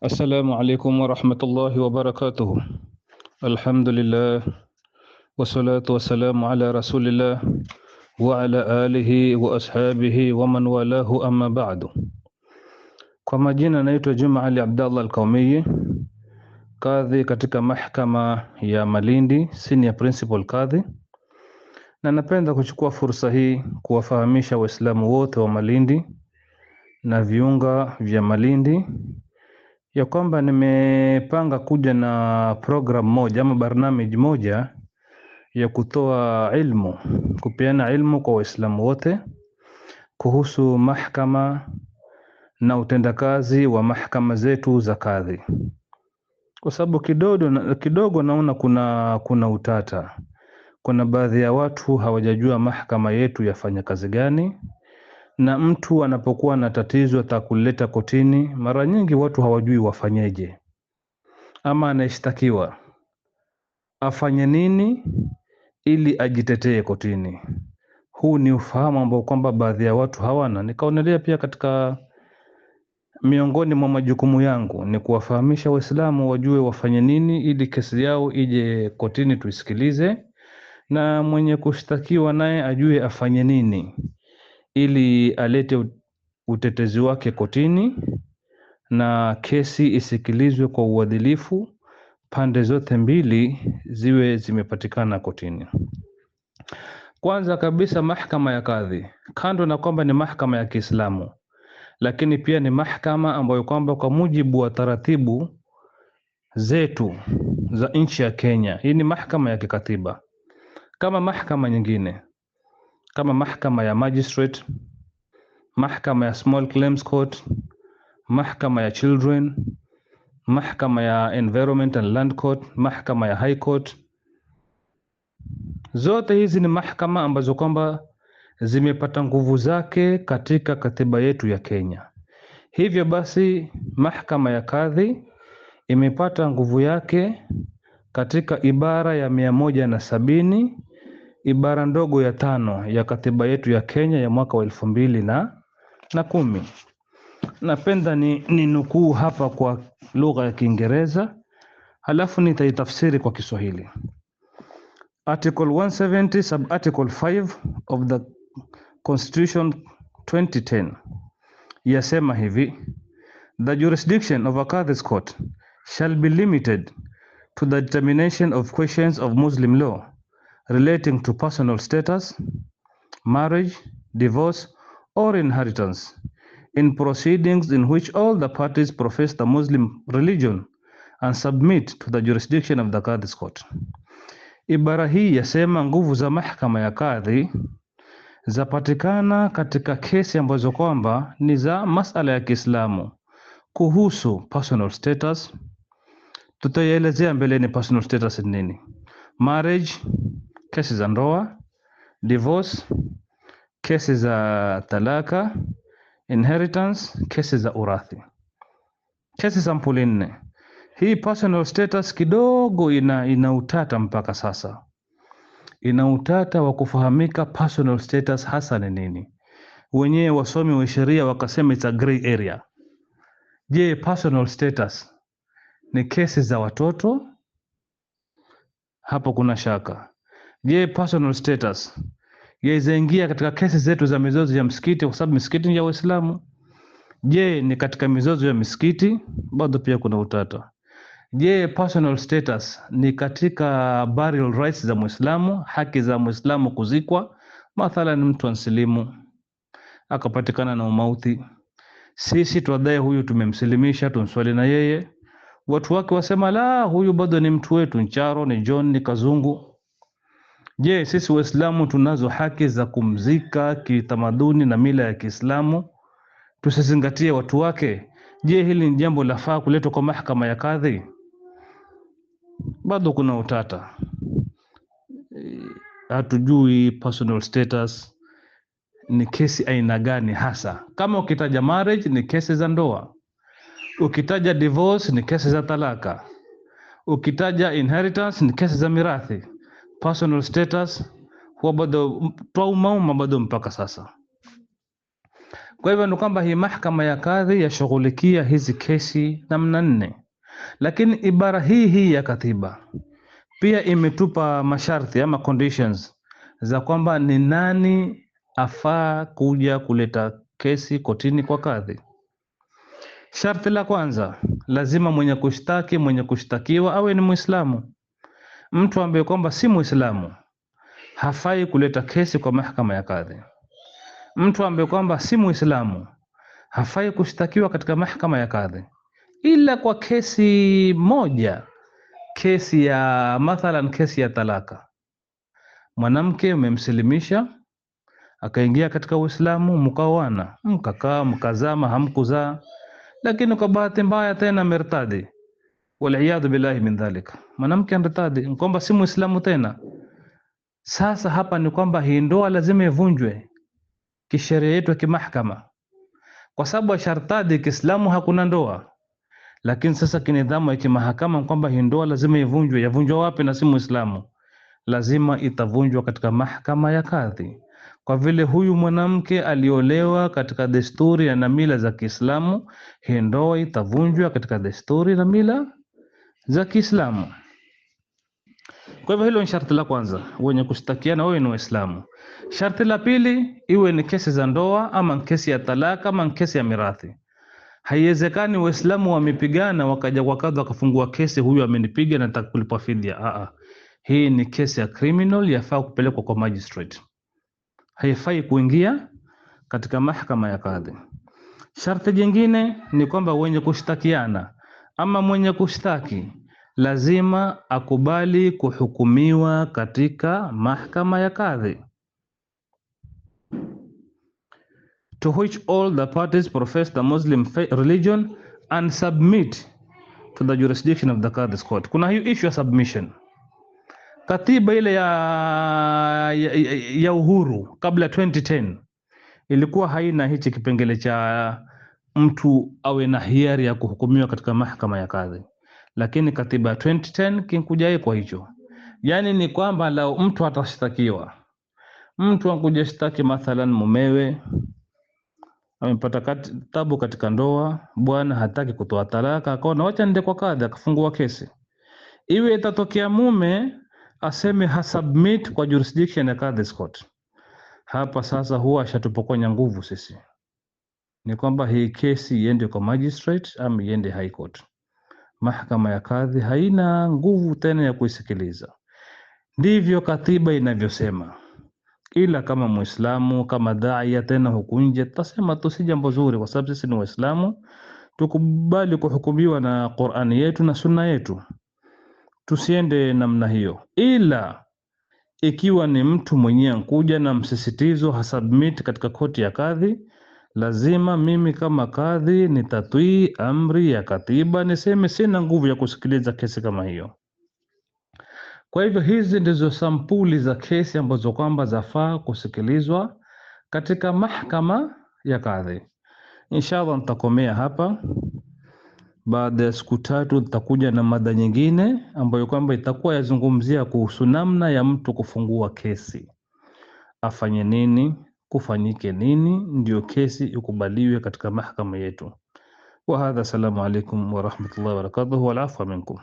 السلام عليكم ورحمة الله وبركاته. الحمد لله والصلاة والسلام على رسول الله وعلى آله وأصحابه ومن والاه أما بعد. Kwa majina naitwa Juma Ali Abdallah Al-Kaumiyi, kadhi katika mahakama ya Malindi, senior principal kadhi, na napenda kuchukua fursa hii kuwafahamisha Waislamu wote wa Malindi na viunga vya Malindi ya kwamba nimepanga kuja na program moja ama barnamij moja ya kutoa ilmu, kupeana ilmu kwa Waislamu wote kuhusu mahakama na utendakazi wa mahakama zetu za kadhi, kwa sababu kidogo naona kuna utata. Kuna baadhi ya watu hawajajua mahakama yetu yafanya kazi gani, na mtu anapokuwa na tatizo atakuleta kotini, mara nyingi watu hawajui wafanyeje, ama anashtakiwa afanye nini ili ajitetee kotini. Huu ni ufahamu ambao kwamba baadhi ya watu hawana. Nikaonelea pia katika miongoni mwa majukumu yangu ni kuwafahamisha Waislamu wajue wafanye nini ili kesi yao ije kotini tuisikilize, na mwenye kushtakiwa naye ajue afanye nini ili alete utetezi wake kotini na kesi isikilizwe kwa uadilifu, pande zote mbili ziwe zimepatikana kotini. Kwanza kabisa, mahakama ya kadhi, kando na kwamba ni mahakama ya Kiislamu, lakini pia ni mahakama ambayo kwamba kwa mujibu wa taratibu zetu za nchi ya Kenya, hii ni mahakama ya kikatiba kama mahakama nyingine, kama mahakama ya magistrate, mahakama ya small claims court, mahakama ya children, mahakama ya environment and land court, mahakama ya high court. Zote hizi ni mahakama ambazo kwamba zimepata nguvu zake katika katiba yetu ya Kenya. Hivyo basi mahakama ya kadhi imepata nguvu yake katika ibara ya 170 ibara ndogo ya 5 ya katiba yetu ya Kenya ya mwaka wa 2010. Napenda ni nukuu hapa kwa lugha ya Kiingereza, halafu nitaitafsiri kwa Kiswahili. Article 170 sub article 5 of the Constitution 2010 yasema hivi: the jurisdiction of a Qadhi's court shall be limited to the determination of questions of Muslim law relating to personal status, marriage, divorce, or inheritance, in proceedings in which all the parties profess the Muslim religion and submit to the jurisdiction of the Qadhi's court. Ibara hii yasema nguvu za mahakama ya kadhi zapatikana katika kesi ambazo kwamba ni za masala ya Kiislamu kuhusu personal status. Tutaelezea mbeleni personal status ni nini. Marriage, kesi za ndoa. Divorce, kesi za talaka. Inheritance, kesi za urathi. Kesi sampuli 4. Hii personal status kidogo ina utata mpaka sasa. Ina utata wa kufahamika personal status hasa ni nini. Wenyewe wasomi wa sheria wakasema it's a gray area. Je, personal status ni kesi za watoto? Hapo kuna shaka. Je, personal status yaingia katika kesi zetu za mizozo ya msikiti, kwa sababu msikiti ni ya Waislamu? Je, ni katika mizozo ya misikiti? Bado pia kuna utata. Je, personal status ni katika burial rights za Muislamu, haki za Muislamu kuzikwa? Mathalan, mtu ansilimu akapatikana na umauti, sisi tuadai huyu tumemsilimisha, tumswali na yeye, watu wake wasema la, huyu bado ni mtu wetu, Ncharo, ni John, ni Kazungu. Je, sisi Waislamu tunazo haki za kumzika kitamaduni na mila ya Kiislamu, tusizingatie watu wake? Je, hili ni jambo lafaa kuletwa kwa mahakama ya kadhi? Bado kuna utata. Hatujui personal status ni kesi aina gani hasa. Kama ukitaja marriage ni kesi za ndoa, ukitaja divorce ni kesi za talaka, ukitaja inheritance ni kesi za mirathi. Personal status huwa bado twauma bado mpaka sasa. Kwa hivyo ni kwamba hii mahakama ya kadhi yashughulikia hizi kesi namna 4, lakini ibara hii ya katiba pia imetupa masharti ama conditions za kwamba ni nani afaa kuja kuleta kesi kotini kwa kadhi. Sharti la kwanza, lazima mwenye kushtaki, mwenye kushtakiwa awe ni Muislamu. Mtu ambaye kwamba si Muislamu hafai kuleta kesi kwa mahakama ya kadhi. Mtu ambaye kwamba si Muislamu hafai kushtakiwa katika mahakama ya kadhi, ila kwa kesi moja, kesi ya mathalan, kesi ya talaka. Mwanamke umemsilimisha akaingia katika Uislamu, mkaoana, mkakaa, mkazama, hamkuzaa, lakini kwa bahati mbaya tena mertadi, waliyadhu billahi min dhalika, mwanamke anartadi kwamba si Muislamu tena. Sasa hapa ni kwamba hii ndoa lazima ivunjwe kisheria yetu ya kimahakama, kwa sababu shartadi Kiislamu hakuna ndoa. Lakini sasa kinidhamu ya kimahakama kwamba hii ndoa lazima ivunjwe. Yavunjwa wapi na si Muislamu? Lazima itavunjwa katika mahakama ya kadhi, kwa vile huyu mwanamke aliolewa katika desturi na mila za Kiislamu. Hii ndoa itavunjwa katika desturi na mila za Kiislamu. Kwa hivyo hilo ni sharti la kwanza, wenye kushtakiana wawe ni Waislamu. Sharti la pili, iwe ni kesi za ndoa ama kesi ya talaka ama kesi ya mirathi. Haiwezekani Waislamu wamepigana wakaja kwa kadhi wakafungua kesi, huyu amenipiga na nataka kulipa fidia. Hii ni kesi ya criminal, yafaa kupelekwa kwa magistrate, haifai kuingia katika mahakama ya kadhi. Sharti jingine ni kwamba wenye kushtakiana ama mwenye kushtaki lazima akubali kuhukumiwa katika mahakama ya kadhi, to which all the parties profess the Muslim religion and submit to the jurisdiction of the Qadhi's court. Kuna hiyo issue ya submission. Katiba ile ya uhuru kabla 2010 ilikuwa haina hichi kipengele cha mtu awe na hiari ya kuhukumiwa katika mahakama ya kadhi, lakini katiba ya 2010 kinkuja kwa hicho. Yani ni kwamba lao mtu atashtakiwa, mtu akuja shtaki mathalan mumewe amepata tabu katika ndoa, bwana hataki kutoa talaka, akaona wacha nende kwa kadhi, akafungua kesi. Iwe itatokea mume aseme hasubmit kwa jurisdiction ya Qadhi's court, hapa sasa huwa ashatupokonya nguvu sisi. Ni kwamba hii kesi iende kwa magistrate ama iende high court. Mahakama ya kadhi haina nguvu tena ya kuisikiliza. Ndivyo katiba inavyosema. Ila kama Muislamu, kama daia tena huku nje, tutasema tu si jambo zuri, kwa sababu sisi ni Waislamu, tukubali kuhukumiwa na Qur'ani yetu na sunna yetu, tusiende namna hiyo. Ila ikiwa ni mtu mwenyewe kuja na msisitizo hasubmit katika koti ya kadhi, lazima mimi kama kadhi nitatii amri ya katiba, niseme sina nguvu ya kusikiliza kesi kama hiyo. Kwa hivyo hizi ndizo sampuli za kesi ambazo kwamba zafaa kusikilizwa katika mahakama ya kadhi. Inshallah nitakomea hapa. Baada ya siku 3 tutakuja na mada nyingine ambayo kwamba itakuwa yazungumzia kuhusu namna ya mtu kufungua kesi. Afanye nini, kufanyike nini ndio kesi ikubaliwe katika mahakama yetu. Wa hadha, salamu alaikum wa rahmatullahi wa barakatuh, wal afwa minkum.